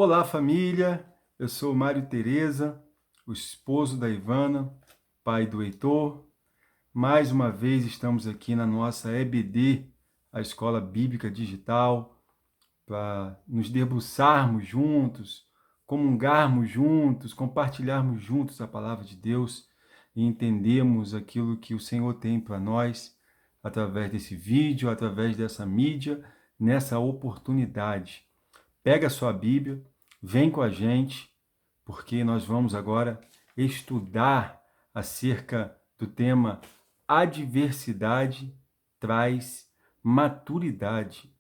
Olá, família! Eu sou Mário Tereza, o esposo da Ivana, pai do Heitor. Mais uma vez estamos aqui na nossa EBD, a Escola Bíblica Digital, para nos debruçarmos juntos, comungarmos juntos, compartilharmos juntos a palavra de Deus e entendermos aquilo que o Senhor tem para nós através desse vídeo, através dessa mídia, nessa oportunidade. Pega a sua Bíblia, vem com a gente, porque nós vamos agora estudar acerca do tema Adversidade traz maturidade.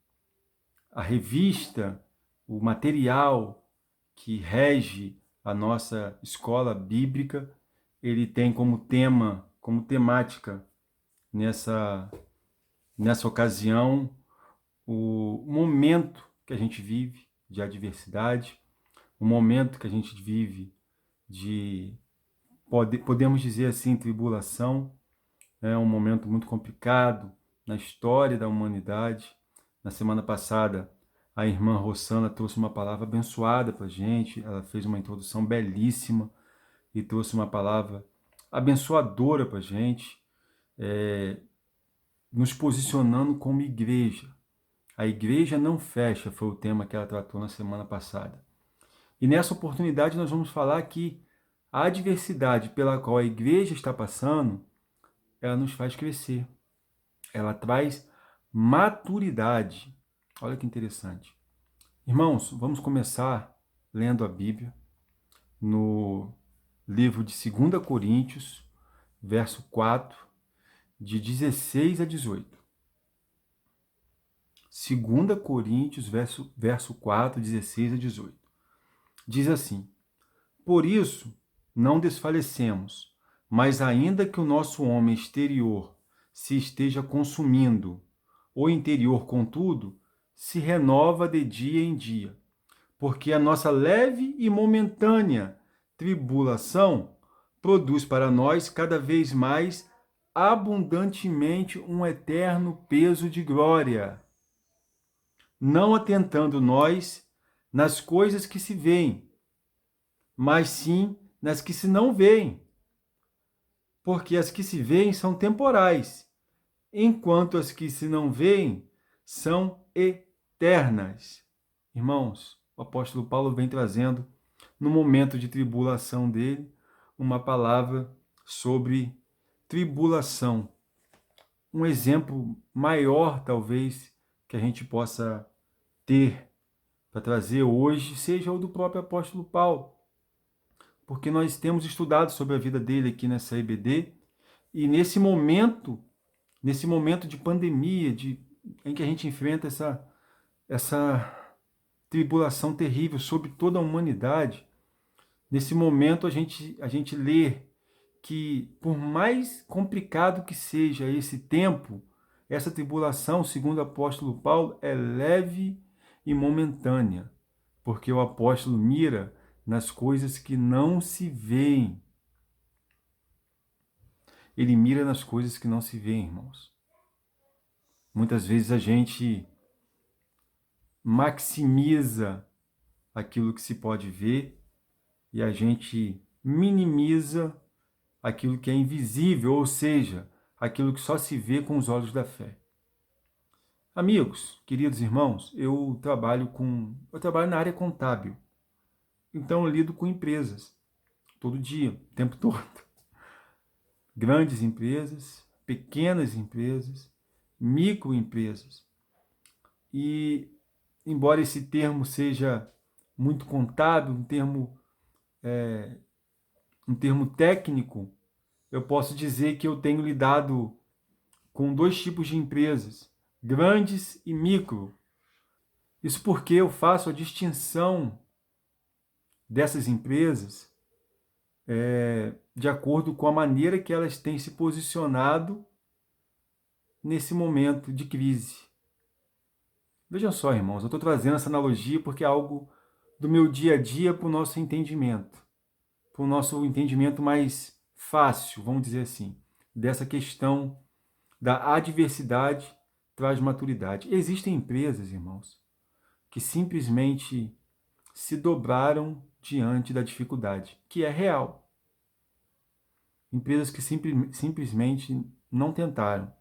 A revista, o material que rege a nossa escola bíblica, ele tem como tema, como temática nessa ocasião, o momento que a gente vive de adversidade, o momento que a gente vive de, podemos dizer assim, tribulação. É um momento muito complicado na história da humanidade. Na semana passada, a irmã Rossana trouxe uma palavra abençoada para a gente. Ela fez uma introdução belíssima e trouxe uma palavra abençoadora para a gente, nos posicionando como igreja. A igreja não fecha, foi o tema que ela tratou na semana passada. E nessa oportunidade nós vamos falar que a adversidade pela qual a igreja está passando, ela nos faz crescer. Ela traz maturidade. Olha que interessante. Irmãos, vamos começar lendo a Bíblia no livro de 2 Coríntios, verso 4, de 16 a 18. 2 Coríntios, verso 4, 16 a 18. Diz assim: Por isso, não desfalecemos, mas ainda que o nosso homem exterior se esteja consumindo, o interior, contudo, se renova de dia em dia, porque a nossa leve e momentânea tribulação produz para nós cada vez mais abundantemente um eterno peso de glória, não atentando nós nas coisas que se veem, mas sim nas que se não veem, porque as que se veem são temporais, enquanto as que se não veem são eternas. Irmãos, o apóstolo Paulo vem trazendo, no momento de tribulação dele, uma palavra sobre tribulação. Um exemplo maior, talvez, que a gente possa ter para trazer hoje, seja o do próprio apóstolo Paulo, porque nós temos estudado sobre a vida dele aqui nessa EBD, e nesse momento de pandemia, em que a gente enfrenta essa tribulação terrível sobre toda a humanidade, nesse momento a gente lê que, por mais complicado que seja esse tempo, essa tribulação, segundo o apóstolo Paulo, é leve e momentânea, porque o apóstolo mira nas coisas que não se veem. Ele mira nas coisas que não se veem, irmãos. Muitas vezes a gente maximiza aquilo que se pode ver e a gente minimiza aquilo que é invisível, ou seja, aquilo que só se vê com os olhos da fé. Amigos, queridos irmãos, eu trabalho na área contábil. Então eu lido com empresas todo dia, o tempo todo. Grandes empresas, pequenas empresas, microempresas. E embora esse termo seja muito contábil, um termo técnico, eu posso dizer que eu tenho lidado com dois tipos de empresas, grandes e micro. Isso porque eu faço a distinção dessas empresas de acordo com a maneira que elas têm se posicionado nesse momento de crise. Vejam só, irmãos, eu estou trazendo essa analogia porque é algo do meu dia a dia para o nosso entendimento, para o nosso entendimento mais fácil, vamos dizer assim, dessa questão da adversidade traz maturidade. Existem empresas, irmãos, que simplesmente se dobraram diante da dificuldade, que é real. Empresas que simplesmente não tentaram.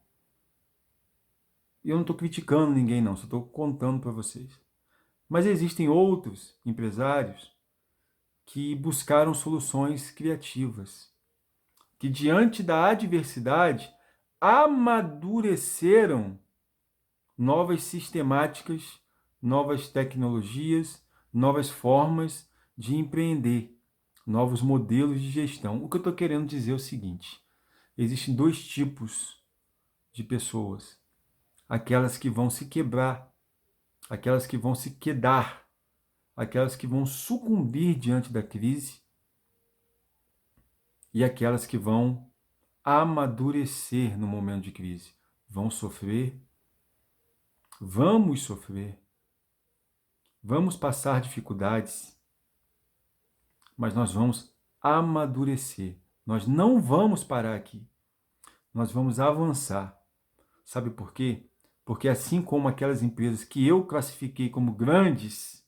Eu não estou criticando ninguém, não, só estou contando para vocês. Mas existem outros empresários que buscaram soluções criativas, que diante da adversidade amadureceram novas sistemáticas, novas tecnologias, novas formas de empreender, novos modelos de gestão. O que eu estou querendo dizer é o seguinte: existem dois tipos de pessoas: aquelas que vão se quebrar, aquelas que vão se quedar, aquelas que vão sucumbir diante da crise e aquelas que vão amadurecer no momento de crise. Vão sofrer, vamos sofrer, vamos passar dificuldades, mas nós vamos amadurecer. Nós não vamos parar aqui. Nós vamos avançar. Sabe por quê? Porque assim como aquelas empresas que eu classifiquei como grandes,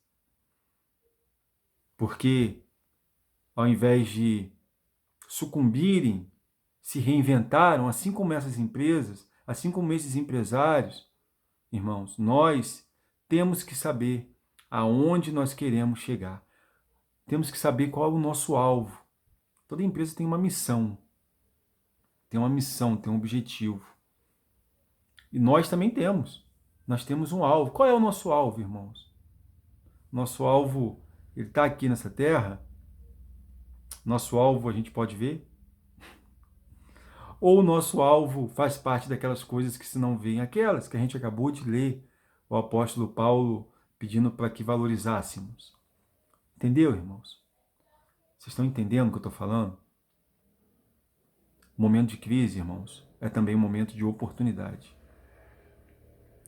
porque ao invés de sucumbirem, se reinventaram, assim como essas empresas, assim como esses empresários, irmãos, nós temos que saber aonde nós queremos chegar. Temos que saber qual é o nosso alvo. Toda empresa tem uma missão, tem um objetivo. E nós também temos. Nós temos um alvo. Qual é o nosso alvo, irmãos? Nosso alvo, ele está aqui nessa terra. Nosso alvo a gente pode ver. Ou o nosso alvo faz parte daquelas coisas que se não veem, aquelas que a gente acabou de ler o apóstolo Paulo pedindo para que valorizássemos. Entendeu, irmãos? Vocês estão entendendo o que eu estou falando? O momento de crise, irmãos, é também um momento de oportunidade.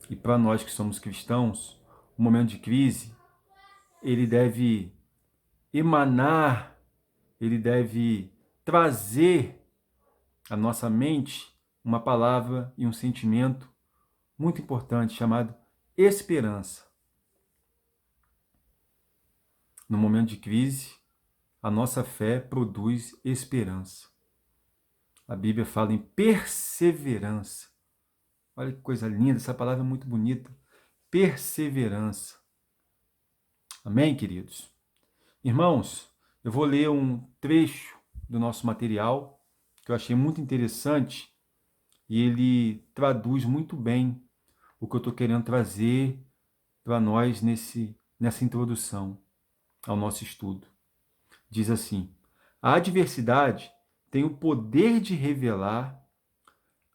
E para nós que somos cristãos, o momento de crise, ele deve emanar, ele deve trazer à nossa mente uma palavra e um sentimento muito importante chamado esperança. No momento de crise, a nossa fé produz esperança. A Bíblia fala em perseverança. Olha que coisa linda, essa palavra é muito bonita. Perseverança. Amém, queridos? Irmãos, eu vou ler um trecho do nosso material que eu achei muito interessante e ele traduz muito bem o que eu estou querendo trazer para nós nessa introdução ao nosso estudo. Diz assim: a adversidade tem o poder de revelar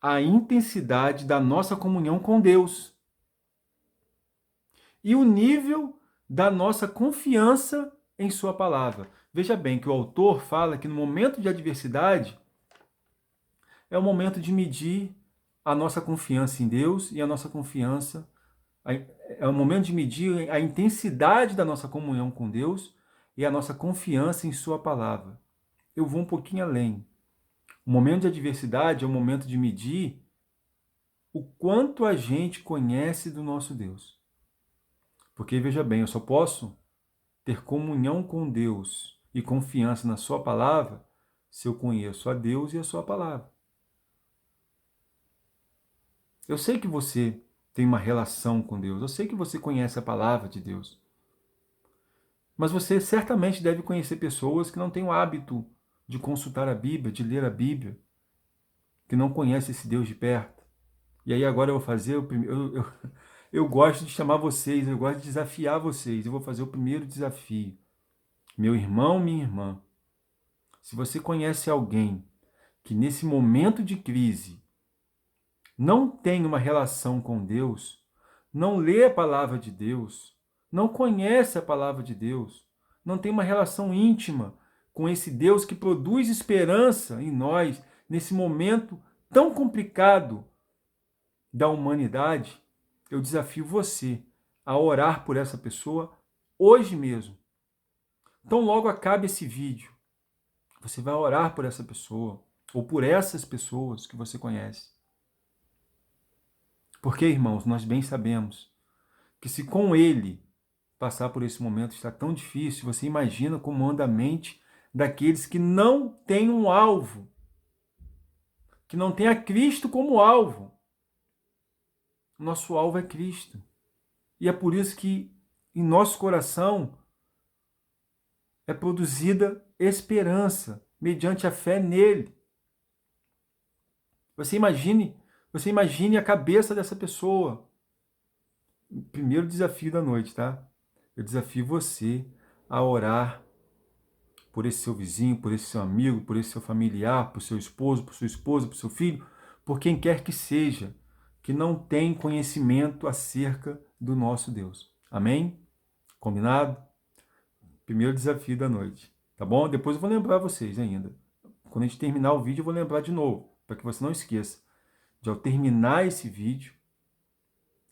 a intensidade da nossa comunhão com Deus e o nível da nossa confiança em sua palavra. Veja bem que o autor fala que no momento de adversidade é o momento de medir a nossa confiança em Deus e a nossa confiança, é o momento de medir a intensidade da nossa comunhão com Deus e a nossa confiança em sua palavra. Eu vou um pouquinho além. O momento de adversidade é o momento de medir o quanto a gente conhece do nosso Deus. Porque, veja bem, eu só posso ter comunhão com Deus e confiança na sua palavra se eu conheço a Deus e a sua palavra. Eu sei que você tem uma relação com Deus, eu sei que você conhece a palavra de Deus. Mas você certamente deve conhecer pessoas que não têm o hábito de consultar a Bíblia, de ler a Bíblia, que não conhecem esse Deus de perto. E aí agora eu vou fazer o primeiro. Eu gosto de chamar vocês, eu gosto de desafiar vocês. Eu vou fazer o primeiro desafio. Meu irmão, minha irmã, se você conhece alguém que nesse momento de crise não tem uma relação com Deus, não lê a palavra de Deus, não conhece a palavra de Deus, não tem uma relação íntima com esse Deus que produz esperança em nós nesse momento tão complicado da humanidade, eu desafio você a orar por essa pessoa hoje mesmo. Então logo acabe esse vídeo, você vai orar por essa pessoa ou por essas pessoas que você conhece. Porque, irmãos, nós bem sabemos que se com ele passar por esse momento está tão difícil, você imagina como anda a mente daqueles que não têm um alvo, que não têm a Cristo como alvo. Nosso alvo é Cristo. E é por isso que em nosso coração é produzida esperança, mediante a fé nele. Você imagine a cabeça dessa pessoa. Primeiro desafio da noite, tá? Eu desafio você a orar por esse seu vizinho, por esse seu amigo, por esse seu familiar, por seu esposo, por sua esposa, por seu filho, por quem quer que seja, que não tem conhecimento acerca do nosso Deus. Amém? Combinado? Primeiro desafio da noite, tá bom? Depois eu vou lembrar vocês ainda. Quando a gente terminar o vídeo, eu vou lembrar de novo, para que você não esqueça de, ao terminar esse vídeo,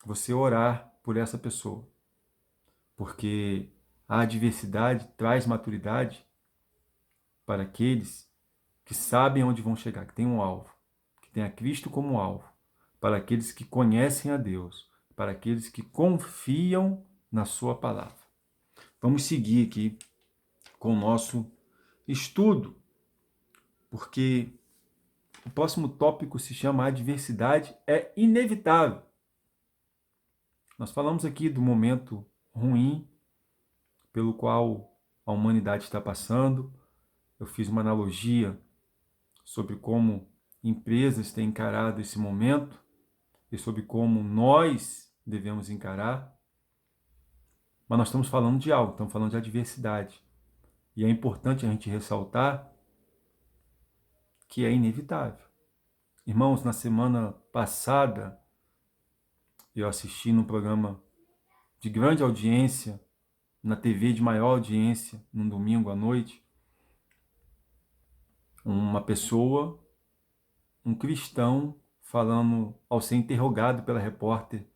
você orar por essa pessoa. Porque a adversidade traz maturidade para aqueles que sabem onde vão chegar, que têm um alvo, que têm a Cristo como alvo, para aqueles que conhecem a Deus, para aqueles que confiam na sua palavra. Vamos seguir aqui com o nosso estudo, porque o próximo tópico se chama adversidade é inevitável. Nós falamos aqui do momento ruim pelo qual a humanidade está passando. Eu fiz uma analogia sobre como empresas têm encarado esse momento e sobre como nós devemos encarar. Mas nós estamos falando de algo, estamos falando de adversidade. E é importante a gente ressaltar que é inevitável. Irmãos, na semana passada, eu assisti num programa de grande audiência, na TV de maior audiência, num domingo à noite, uma pessoa, um cristão, falando, ao ser interrogado pela repórter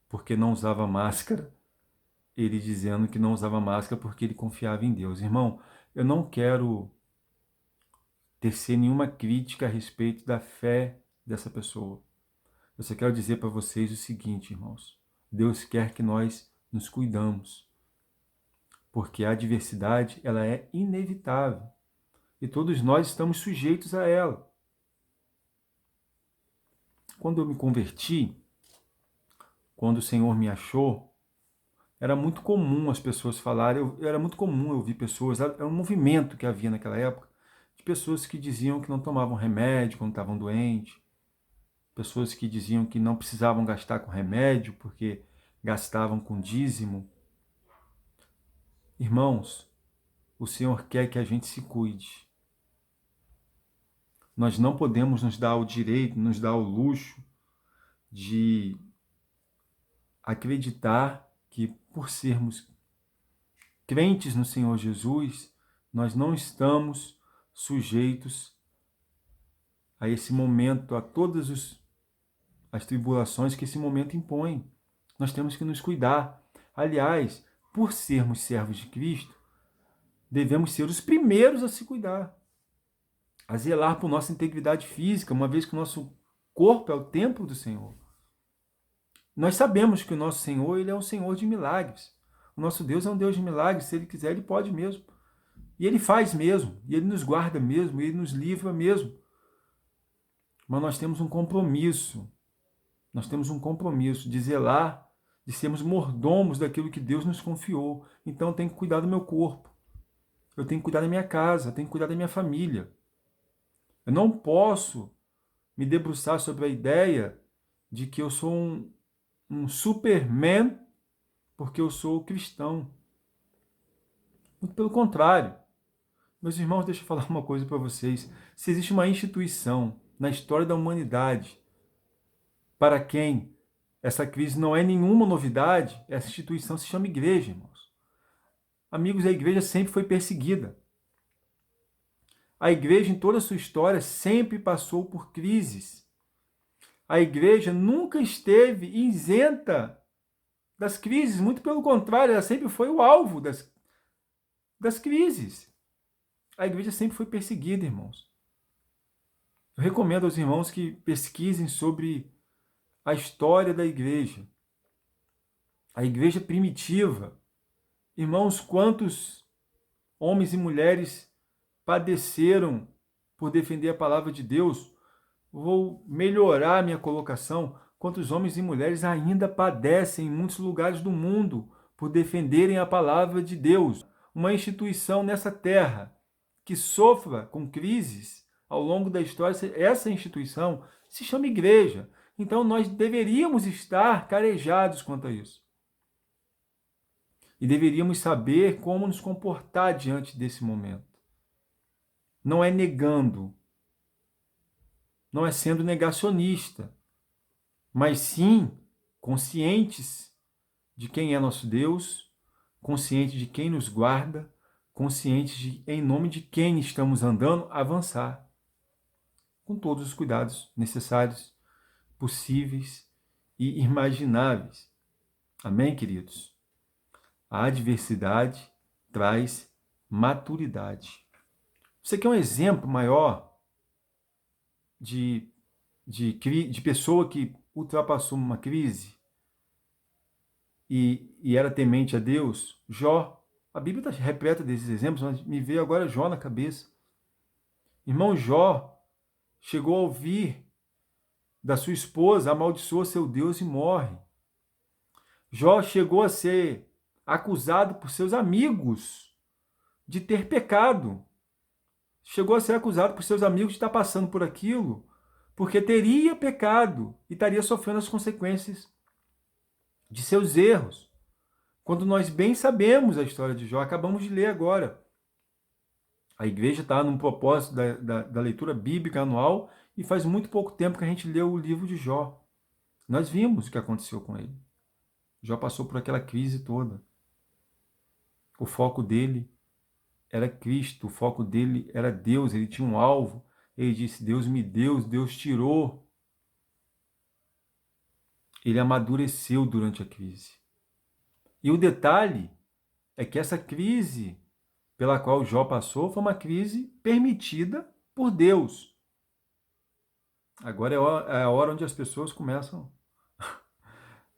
porque não usava máscara, ele dizendo que não usava máscara porque ele confiava em Deus. Irmão, eu não quero tecer nenhuma crítica a respeito da fé dessa pessoa. Eu só quero dizer para vocês o seguinte, irmãos. Deus quer que nós nos cuidamos, porque a adversidade ela é inevitável e todos nós estamos sujeitos a ela. Quando eu me converti, quando o Senhor me achou, era muito comum as pessoas falarem, era muito comum eu ouvir pessoas, era um movimento que havia naquela época, de pessoas que diziam que não tomavam remédio quando estavam doentes, pessoas que diziam que não precisavam gastar com remédio porque gastavam com dízimo. Irmãos, o Senhor quer que a gente se cuide. Nós não podemos nos dar o direito, nos dar o luxo de acreditar que por sermos crentes no Senhor Jesus, nós não estamos sujeitos a esse momento, a todas as tribulações que esse momento impõe. Nós temos que nos cuidar. Aliás, por sermos servos de Cristo, devemos ser os primeiros a se cuidar, a zelar por nossa integridade física, uma vez que o nosso corpo é o templo do Senhor. Nós sabemos que o nosso Senhor, ele é um Senhor de milagres. O nosso Deus é um Deus de milagres. Se ele quiser, ele pode mesmo. E ele faz mesmo. E ele nos guarda mesmo. E ele nos livra mesmo. Mas nós temos um compromisso. Nós temos um compromisso de zelar, de sermos mordomos daquilo que Deus nos confiou. Então eu tenho que cuidar do meu corpo. Eu tenho que cuidar da minha casa. Eu tenho que cuidar da minha família. Eu não posso me debruçar sobre a ideia de que eu sou um Superman porque eu sou cristão. Muito pelo contrário. Meus irmãos, deixa eu falar uma coisa para vocês. Se existe uma instituição na história da humanidade para quem essa crise não é nenhuma novidade, essa instituição se chama igreja, irmãos. Amigos, a igreja sempre foi perseguida. A igreja, em toda a sua história, sempre passou por crises. A igreja nunca esteve isenta das crises, muito pelo contrário, ela sempre foi o alvo das crises. A igreja sempre foi perseguida, irmãos. Eu recomendo aos irmãos que pesquisem sobre a história da igreja. A igreja primitiva, Irmãos, quantos homens e mulheres padeceram por defender a palavra de Deus? Vou melhorar minha colocação. Quantos homens e mulheres ainda padecem em muitos lugares do mundo por defenderem a palavra de Deus? Uma instituição nessa terra que sofra com crises ao longo da história, essa instituição se chama igreja. Então nós deveríamos estar carejados quanto a isso. E deveríamos saber como nos comportar diante desse momento. Não é negando, não é sendo negacionista, mas sim conscientes de quem é nosso Deus, conscientes de quem nos guarda, conscientes de, em nome de quem estamos andando, avançar com todos os cuidados necessários, possíveis e imagináveis. Amém, queridos? A adversidade traz maturidade. Você quer um exemplo maior de pessoa que ultrapassou uma crise e era temente a Deus? Jó. A Bíblia está repleta desses exemplos, mas me veio agora Jó na cabeça. Irmão, Jó chegou a ouvir da sua esposa, amaldiçoa seu Deus e morre. Jó chegou a ser acusado por seus amigos de ter pecado. Chegou a ser acusado por seus amigos de estar passando por aquilo, porque teria pecado e estaria sofrendo as consequências de seus erros. Quando nós bem sabemos a história de Jó, acabamos de ler agora. A igreja está num propósito da leitura bíblica anual e faz muito pouco tempo que a gente leu o livro de Jó. Nós vimos o que aconteceu com ele. Jó passou por aquela crise toda. O foco dele era Cristo, o foco dele era Deus, ele tinha um alvo. Ele disse, Deus me deu, Deus tirou. Ele amadureceu durante a crise. E o detalhe é que essa crise pela qual Jó passou foi uma crise permitida por Deus. Agora é a hora onde as pessoas começam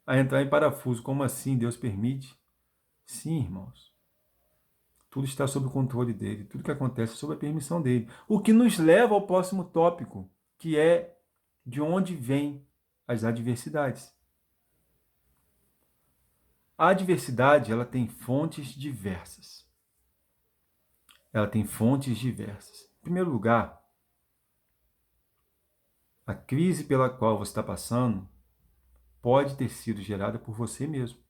a entrar em parafuso. Como assim Deus permite? Sim, irmãos. Tudo está sob o controle dele. Tudo que acontece é sob a permissão dele. O que nos leva ao próximo tópico, que é de onde vêm as adversidades. A adversidade, ela tem fontes diversas. Ela tem fontes diversas. Em primeiro lugar, a crise pela qual você está passando pode ter sido gerada por você mesmo.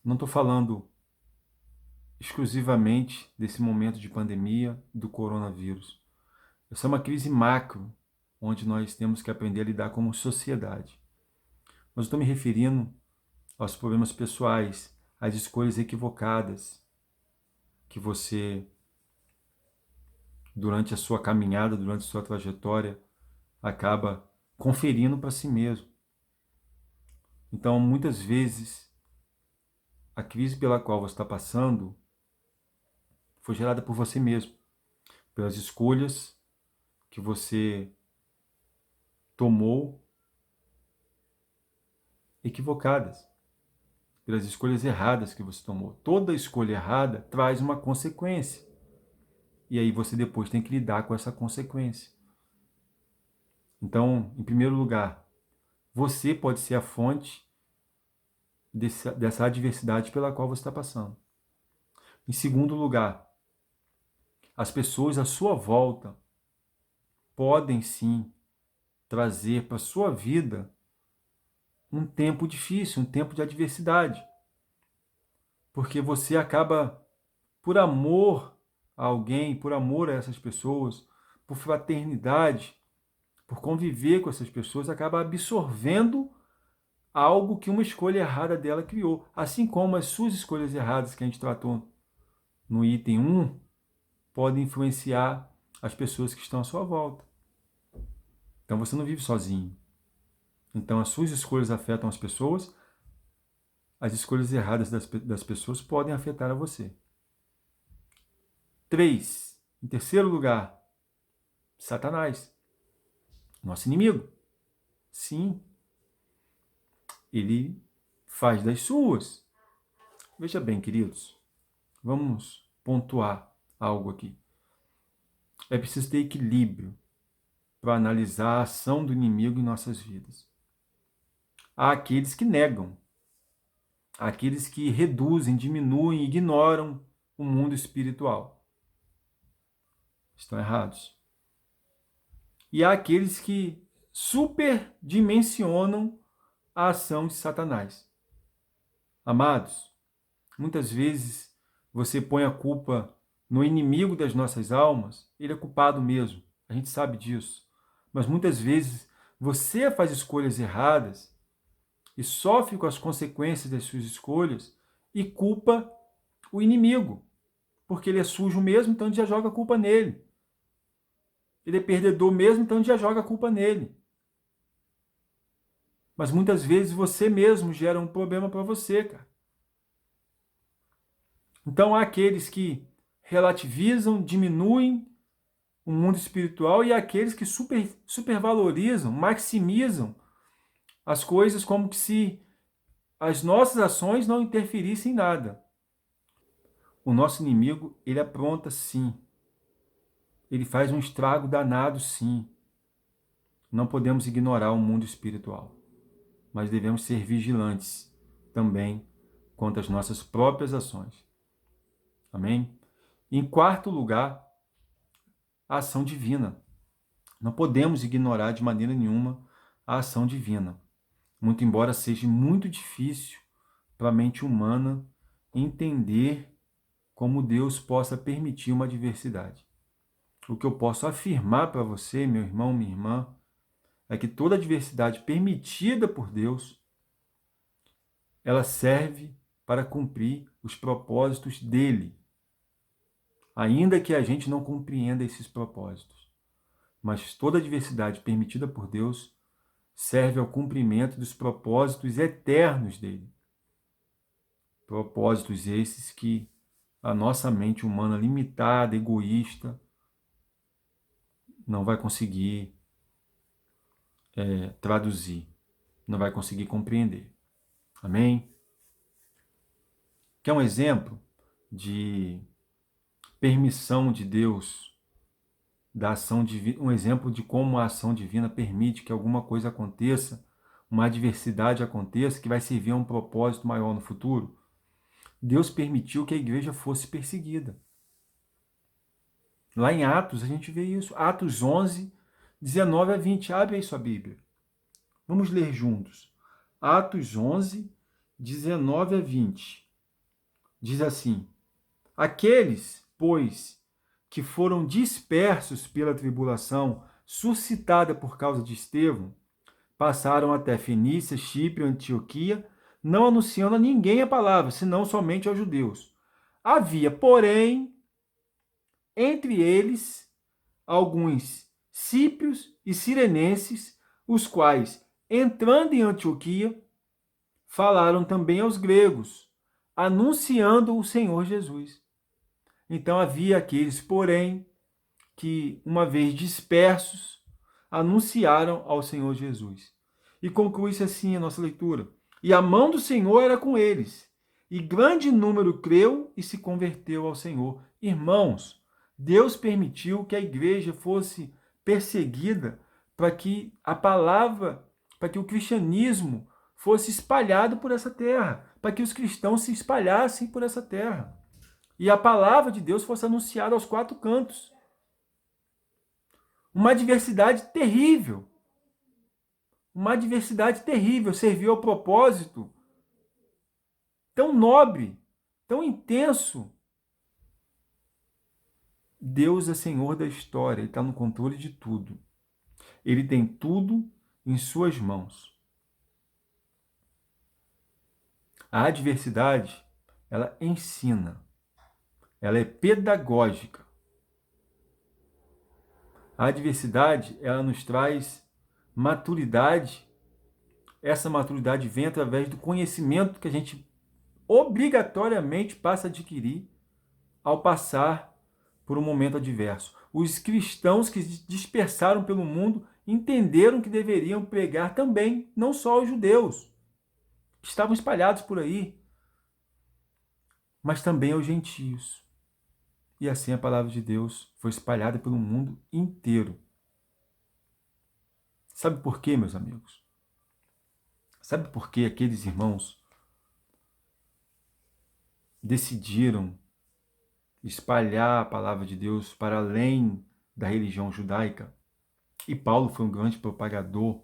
Não estou falando exclusivamente desse momento de pandemia do coronavírus. Essa é uma crise macro, onde nós temos que aprender a lidar como sociedade. Mas estou me referindo aos problemas pessoais, às escolhas equivocadas que você, durante a sua caminhada, durante a sua trajetória, acaba conferindo para si mesmo. Então, muitas vezes, a crise pela qual você está passando foi gerada por você mesmo, pelas escolhas que você tomou equivocadas, pelas escolhas erradas que você tomou. Toda escolha errada traz uma consequência. E aí você depois tem que lidar com essa consequência. Então, em primeiro lugar, você pode ser a fonte dessa adversidade pela qual você está passando. Em segundo lugar, as pessoas à sua volta podem sim trazer para a sua vida um tempo difícil, um tempo de adversidade. Porque você acaba, por amor a alguém, por amor a essas pessoas, por fraternidade, por conviver com essas pessoas, acaba absorvendo algo que uma escolha errada dela criou. Assim como as suas escolhas erradas que a gente tratou no item 1 podem influenciar as pessoas que estão à sua volta. Então você não vive sozinho. Então as suas escolhas afetam as pessoas, as escolhas erradas das pessoas podem afetar a você. 3. Em terceiro lugar, Satanás. Nosso inimigo. Sim. Ele faz das suas. Veja bem, queridos, vamos pontuar algo aqui. É preciso ter equilíbrio para analisar a ação do inimigo em nossas vidas. Há aqueles que negam, há aqueles que reduzem, diminuem, ignoram o mundo espiritual. Estão errados. E há aqueles que superdimensionam a ação de Satanás. Amados, muitas vezes você põe a culpa no inimigo das nossas almas, ele é culpado mesmo, a gente sabe disso. Mas muitas vezes você faz escolhas erradas e sofre com as consequências das suas escolhas e culpa o inimigo, porque ele é sujo mesmo, então a gente já joga a culpa nele. Ele é perdedor mesmo, então a gente já joga a culpa nele. Mas muitas vezes você mesmo gera um problema para você, cara. Então há aqueles que relativizam, diminuem o mundo espiritual e há aqueles que supervalorizam, maximizam as coisas como que se as nossas ações não interferissem em nada. O nosso inimigo, ele apronta sim. Ele faz um estrago danado sim. Não podemos ignorar o mundo espiritual, mas devemos ser vigilantes também quanto às nossas próprias ações. Amém? Em quarto lugar, a ação divina. Não podemos ignorar de maneira nenhuma a ação divina. Muito embora seja muito difícil para a mente humana entender como Deus possa permitir uma adversidade. O que eu posso afirmar para você, meu irmão, minha irmã, é que toda adversidade permitida por Deus, ela serve para cumprir os propósitos dele, ainda que a gente não compreenda esses propósitos. Mas toda adversidade permitida por Deus serve ao cumprimento dos propósitos eternos dele. Propósitos esses que a nossa mente humana limitada, egoísta, não vai conseguir traduzir, não vai conseguir compreender. Amém? Quer um exemplo de permissão de Deus, da ação divina, um exemplo de como a ação divina permite que alguma coisa aconteça, uma adversidade aconteça, que vai servir a um propósito maior no futuro? Deus permitiu que a igreja fosse perseguida. Lá em Atos a gente vê isso. Atos 11, 19 a 20. Abre aí sua Bíblia. Vamos ler juntos. Atos 11, 19 a 20. Diz assim: aqueles, pois, que foram dispersos pela tribulação suscitada por causa de Estevão, passaram até Fenícia, Chipre, Antioquia, não anunciando a ninguém a palavra, senão somente aos judeus. Havia, porém, entre eles alguns cíprios e cirenenses, os quais, entrando em Antioquia, falaram também aos gregos, anunciando o Senhor Jesus. Então havia aqueles, porém, que, uma vez dispersos, anunciaram ao Senhor Jesus. E conclui-se assim a nossa leitura. E a mão do Senhor era com eles, e grande número creu e se converteu ao Senhor. Irmãos, Deus permitiu que a igreja fosse perseguida para que a palavra, para que o cristianismo fosse espalhado por essa terra, para que os cristãos se espalhassem por essa terra. E a palavra de Deus fosse anunciada aos quatro cantos. Uma adversidade terrível. Uma adversidade terrível serviu ao propósito tão nobre, tão intenso. Deus é Senhor da história, Ele está no controle de tudo. Ele tem tudo em suas mãos. A adversidade, ela ensina, ela é pedagógica. A adversidade, ela nos traz maturidade. Essa maturidade vem através do conhecimento que a gente obrigatoriamente passa a adquirir ao passar por um momento adverso. Os cristãos que se dispersaram pelo mundo entenderam que deveriam pregar também, não só aos judeus, que estavam espalhados por aí. mas também aos gentios. E assim a palavra de Deus foi espalhada pelo mundo inteiro. Sabe por quê, meus amigos? Sabe por que aqueles irmãos decidiram espalhar a palavra de Deus para além da religião judaica? E Paulo foi um grande propagador.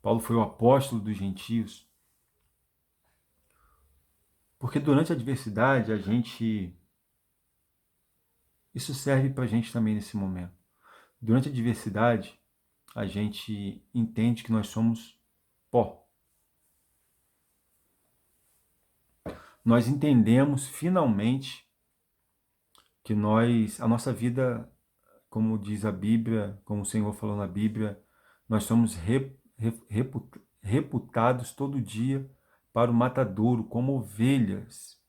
Paulo foi o apóstolo dos gentios. Porque durante a adversidade, isso serve para a gente também nesse momento. Durante a adversidade, a gente entende que nós somos pó. Nós entendemos finalmente que a nossa vida, como diz a Bíblia, como o Senhor falou na Bíblia, nós somos reputados todo dia para o matadouro, como ovelhas.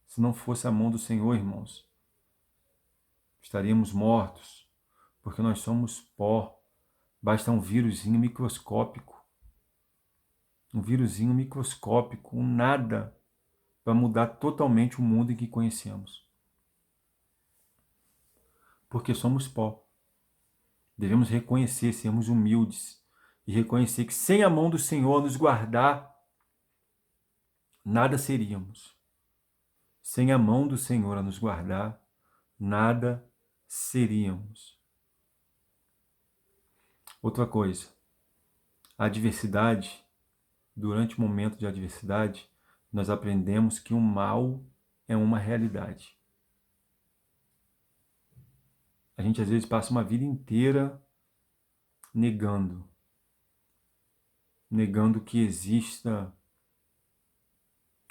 Se não fosse a mão do Senhor, irmãos, estaríamos mortos, porque nós somos pó. Basta um vírusinho microscópico, um nada, para mudar totalmente o mundo em que conhecemos. Porque somos pó. Devemos reconhecer, sermos humildes e reconhecer que sem a mão do Senhor nos guardar, nada seríamos. Sem a mão do Senhor a nos guardar, nada seríamos. Outra coisa, a adversidade, durante o momento de adversidade, nós aprendemos que o mal é uma realidade. A gente às vezes passa uma vida inteira negando que exista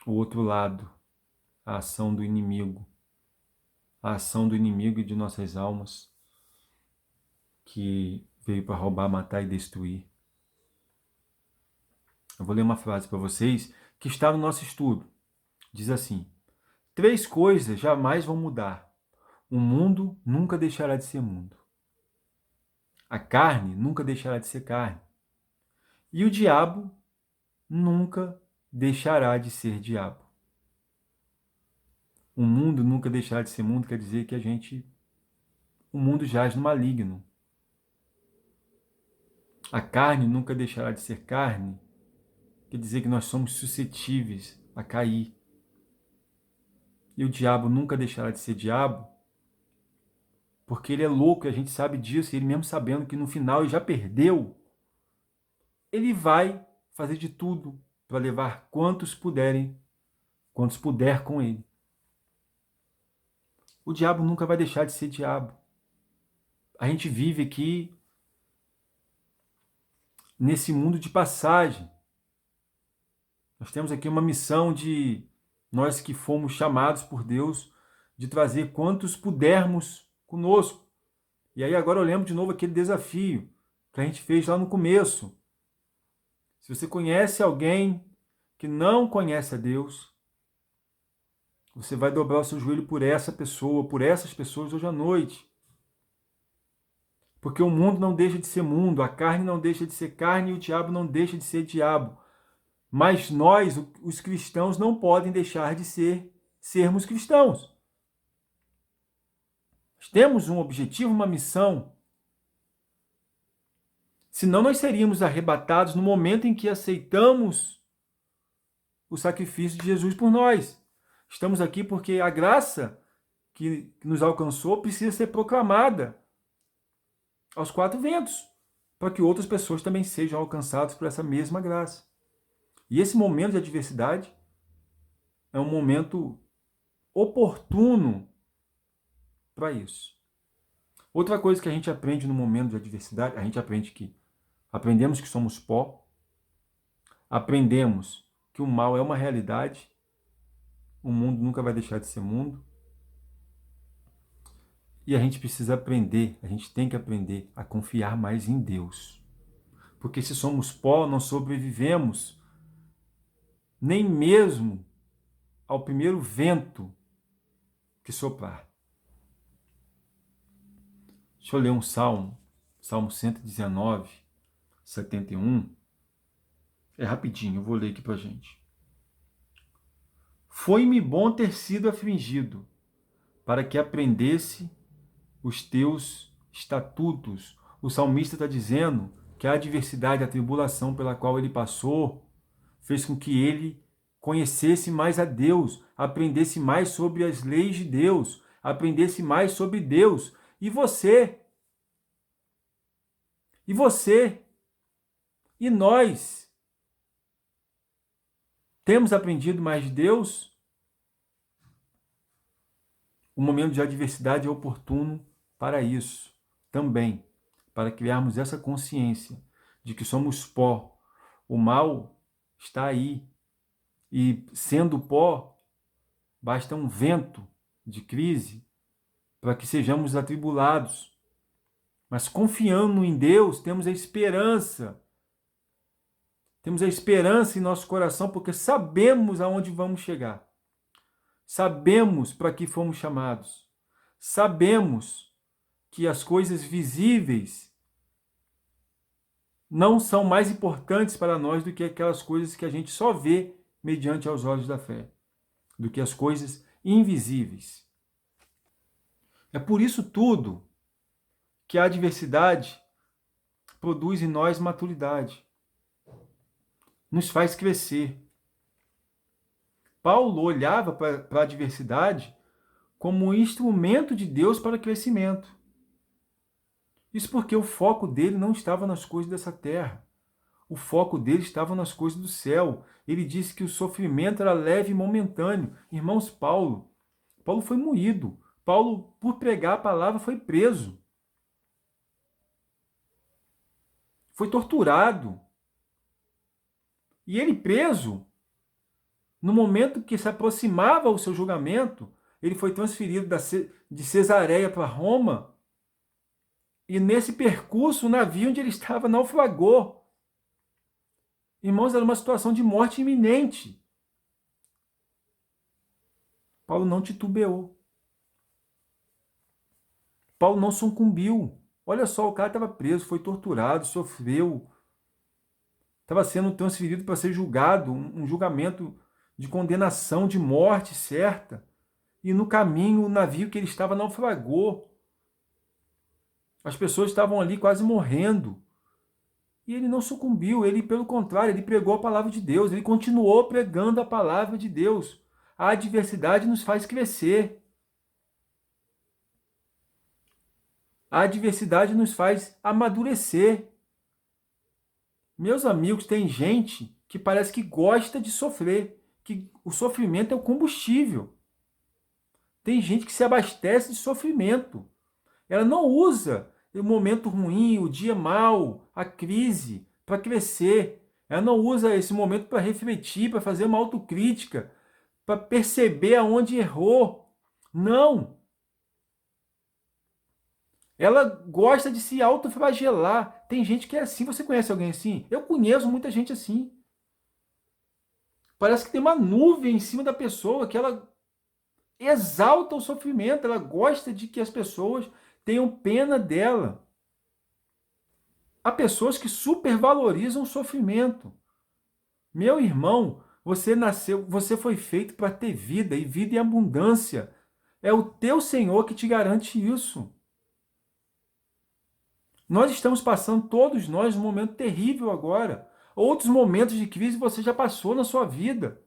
o outro lado, a ação do inimigo de nossas almas, que veio para roubar, matar e destruir. Eu vou ler uma frase para vocês que está no nosso estudo. Diz assim: 3 coisas jamais vão mudar. O mundo nunca deixará de ser mundo. A carne nunca deixará de ser carne. E o diabo nunca deixará de ser diabo. O mundo nunca deixará de ser mundo quer dizer que o mundo jaz no maligno. A carne nunca deixará de ser carne quer dizer que nós somos suscetíveis a cair. E o diabo nunca deixará de ser diabo porque ele é louco e a gente sabe disso, e ele mesmo sabendo que no final ele já perdeu, ele vai fazer de tudo para levar quantos puder com ele. O diabo nunca vai deixar de ser diabo. A gente vive aqui nesse mundo de passagem. Nós temos aqui uma missão de nós que fomos chamados por Deus de trazer quantos pudermos conosco. E aí agora eu lembro de novo aquele desafio que a gente fez lá no começo. Se você conhece alguém que não conhece a Deus, você vai dobrar o seu joelho por essa pessoa, por essas pessoas hoje à noite. Porque o mundo não deixa de ser mundo, a carne não deixa de ser carne e o diabo não deixa de ser diabo. Mas nós, os cristãos, não podem deixar de sermos cristãos. Nós temos um objetivo, uma missão. Senão nós seríamos arrebatados no momento em que aceitamos o sacrifício de Jesus por nós. Estamos aqui porque a graça que nos alcançou precisa ser proclamada aos 4 ventos, para que outras pessoas também sejam alcançadas por essa mesma graça. E esse momento de adversidade é um momento oportuno para isso. Outra coisa que a gente aprende no momento de adversidade, aprendemos que somos pó, aprendemos que o mal é uma realidade, o mundo nunca vai deixar de ser mundo, e a gente precisa aprender, a gente tem que aprender a confiar mais em Deus. Porque se somos pó, não sobrevivemos nem mesmo ao primeiro vento que soprar. Deixa eu ler um salmo, Salmo 119, 71. É rapidinho, eu vou ler aqui pra gente. Foi-me bom ter sido afligido, para que aprendesse os teus estatutos. O salmista está dizendo que a adversidade, a tribulação pela qual ele passou, fez com que ele conhecesse mais a Deus, aprendesse mais sobre as leis de Deus, aprendesse mais sobre Deus. E você? E você? E nós? Temos aprendido mais de Deus? O momento de adversidade é oportuno para isso também, para criarmos essa consciência de que somos pó. O mal está aí. E sendo pó, basta um vento de crise para que sejamos atribulados. Mas confiando em Deus, temos a esperança. Temos a esperança em nosso coração porque sabemos aonde vamos chegar. Sabemos para que fomos chamados. Sabemos que as coisas visíveis não são mais importantes para nós do que aquelas coisas que a gente só vê mediante aos olhos da fé, do que as coisas invisíveis. É por isso tudo que a adversidade produz em nós maturidade, nos faz crescer. Paulo olhava para a adversidade como um instrumento de Deus para o crescimento. Isso porque o foco dele não estava nas coisas dessa terra. O foco dele estava nas coisas do céu. Ele disse que o sofrimento era leve e momentâneo. Irmãos, Paulo foi moído. Paulo, por pregar a palavra, foi preso. Foi torturado. E ele preso, no momento que se aproximava o seu julgamento, ele foi transferido de Cesareia para Roma. E nesse percurso, o navio onde ele estava naufragou. Irmãos, era uma situação de morte iminente. Paulo não titubeou. Paulo não sucumbiu. Olha só, o cara estava preso, foi torturado, sofreu. Estava sendo transferido para ser julgado, um julgamento de condenação, de morte certa. E no caminho, o navio que ele estava naufragou. As pessoas estavam ali quase morrendo. E ele não sucumbiu, ele, pelo contrário, ele pregou a palavra de Deus, ele continuou pregando a palavra de Deus. A adversidade nos faz crescer. A adversidade nos faz amadurecer. Meus amigos, tem gente que parece que gosta de sofrer, que o sofrimento é o combustível. Tem gente que se abastece de sofrimento. Ela não usa o momento ruim, o dia mau, a crise, para crescer. Ela não usa esse momento para refletir, para fazer uma autocrítica, para perceber aonde errou. Não! Ela gosta de se autoflagelar. Tem gente que é assim. Você conhece alguém assim? Eu conheço muita gente assim. Parece que tem uma nuvem em cima da pessoa que ela exalta o sofrimento. Ela gosta de que as pessoas tenham pena dela. Há pessoas que supervalorizam o sofrimento. Meu irmão, você nasceu, você foi feito para ter vida e vida em abundância. É o teu Senhor que te garante isso. Nós estamos passando, todos nós, um momento terrível agora. Outros momentos de crise você já passou na sua vida.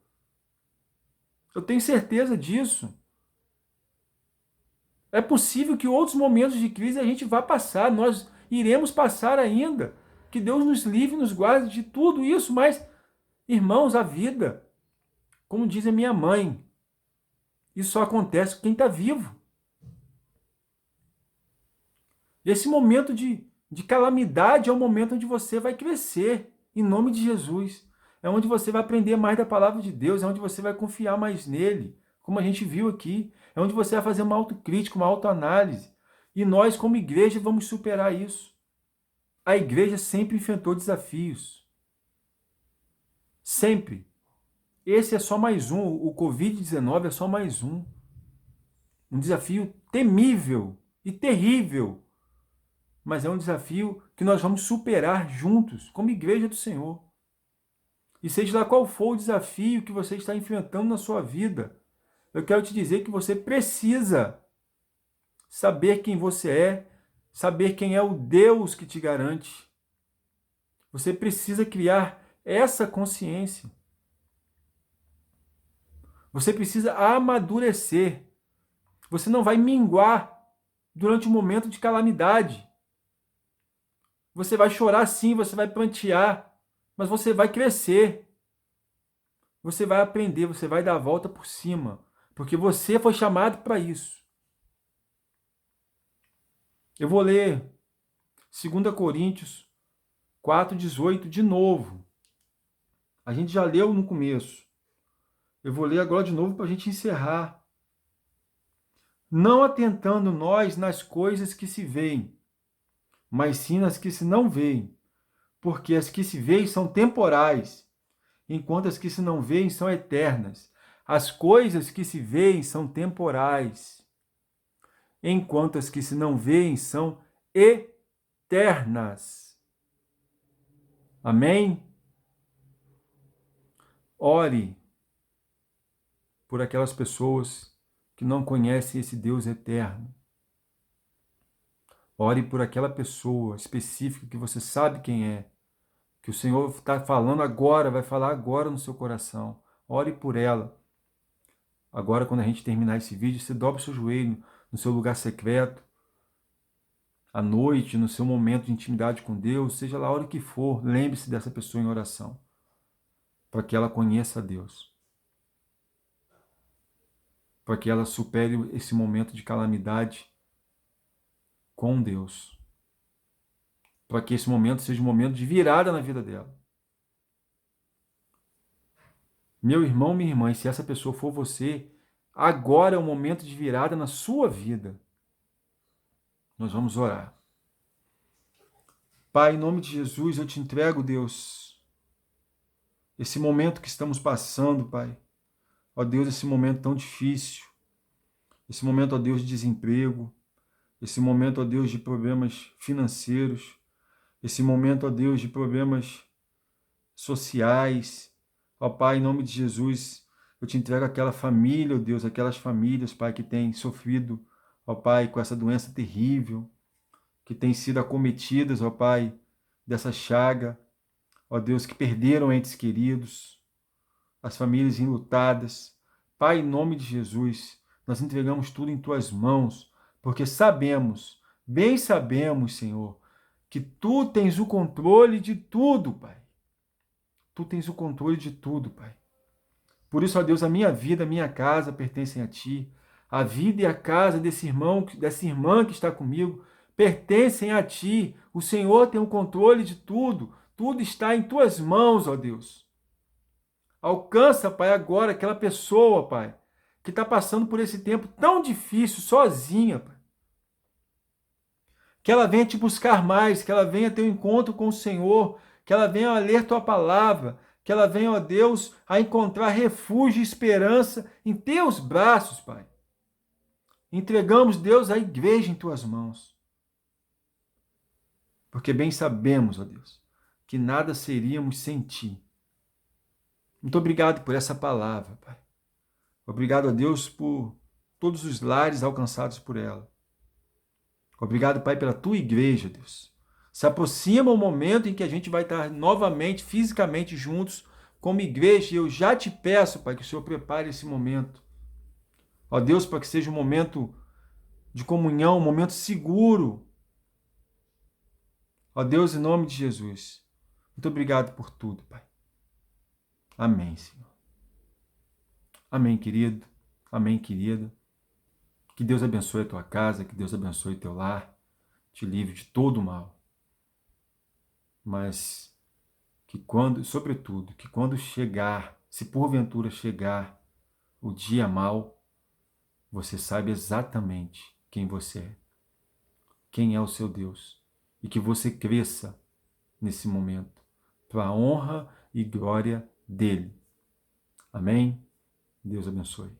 Eu tenho certeza disso. É possível que outros momentos de crise a gente vá passar, nós iremos passar ainda. Que Deus nos livre e nos guarde de tudo isso, mas, irmãos, a vida, como diz a minha mãe, isso só acontece com quem está vivo. Esse momento de calamidade é o momento onde você vai crescer, em nome de Jesus. É onde você vai aprender mais da palavra de Deus, é onde você vai confiar mais nele, como a gente viu aqui. É onde você vai fazer uma autocrítica, uma autoanálise. E nós, como igreja, vamos superar isso. A igreja sempre enfrentou desafios. Sempre. Esse é só mais um. O Covid-19 é só mais um. Um desafio temível e terrível. Mas é um desafio que nós vamos superar juntos, como igreja do Senhor. E seja lá qual for o desafio que você está enfrentando na sua vida, eu quero te dizer que você precisa saber quem você é, saber quem é o Deus que te garante. Você precisa criar essa consciência. Você precisa amadurecer. Você não vai minguar durante um momento de calamidade. Você vai chorar sim, você vai prantear, mas você vai crescer. Você vai aprender, você vai dar a volta por cima, porque você foi chamado para isso. Eu vou ler 2 Coríntios 4,18 de novo. A gente já leu no começo. Eu vou ler agora de novo para a gente encerrar. Não atentando nós nas coisas que se veem, mas sim nas que se não veem, porque as que se veem são temporais, enquanto as que se não veem são eternas. As coisas que se veem são temporais, enquanto as que se não veem são eternas. Amém? Ore por aquelas pessoas que não conhecem esse Deus eterno. Ore por aquela pessoa específica que você sabe quem é, que o Senhor está falando agora, vai falar agora no seu coração. Ore por ela. Agora, quando a gente terminar esse vídeo, você dobra o seu joelho no seu lugar secreto, à noite, no seu momento de intimidade com Deus, seja lá a hora que for, lembre-se dessa pessoa em oração, para que ela conheça a Deus, para que ela supere esse momento de calamidade com Deus, para que esse momento seja um momento de virada na vida dela. Meu irmão, minha irmã, e se essa pessoa for você, agora é o momento de virada na sua vida. Nós vamos orar. Pai, em nome de Jesus, eu te entrego, Deus, esse momento que estamos passando, Pai. Ó Deus, esse momento tão difícil, esse momento, ó Deus, de desemprego, esse momento, ó Deus, de problemas financeiros, esse momento, ó Deus, de problemas sociais. Ó Pai, em nome de Jesus, eu te entrego aquela família, ó Deus, aquelas famílias, Pai, que têm sofrido, ó Pai, com essa doença terrível, que têm sido acometidas, ó Pai, dessa chaga, ó Deus, que perderam entes queridos, as famílias enlutadas. Pai, em nome de Jesus, nós entregamos tudo em Tuas mãos, porque sabemos, bem sabemos, Senhor, que Tu tens o controle de tudo, Pai. Tu tens o controle de tudo, Pai. Por isso, ó Deus, a minha vida, a minha casa pertencem a Ti. A vida e a casa desse irmão, dessa irmã que está comigo, pertencem a Ti. O Senhor tem o controle de tudo. Tudo está em Tuas mãos, ó Deus. Alcança, Pai, agora aquela pessoa, Pai, que está passando por esse tempo tão difícil, sozinha, Pai. Que ela venha te buscar mais, que ela venha ter um encontro com o Senhor, que ela venha a ler Tua palavra, que ela venha, ó Deus, a encontrar refúgio e esperança em Teus braços, Pai. Entregamos, Deus, a igreja em Tuas mãos. Porque bem sabemos, ó Deus, que nada seríamos sem Ti. Muito obrigado por essa palavra, Pai. Obrigado a Deus por todos os lares alcançados por ela. Obrigado, Pai, pela Tua igreja, Deus. Se aproxima o momento em que a gente vai estar novamente, fisicamente juntos como igreja, e eu já te peço, Pai, que o Senhor prepare esse momento. Ó Deus, para que seja um momento de comunhão, um momento seguro. Ó Deus, em nome de Jesus, muito obrigado por tudo, Pai. Amém, Senhor. Amém, querido. Amém, querida. Que Deus abençoe a tua casa, que Deus abençoe o teu lar, te livre de todo o mal. Mas que quando, sobretudo, que quando chegar, se porventura chegar o dia mau, você saiba exatamente quem você é, quem é o seu Deus, e que você cresça nesse momento, para a honra e glória dele. Amém? Deus abençoe.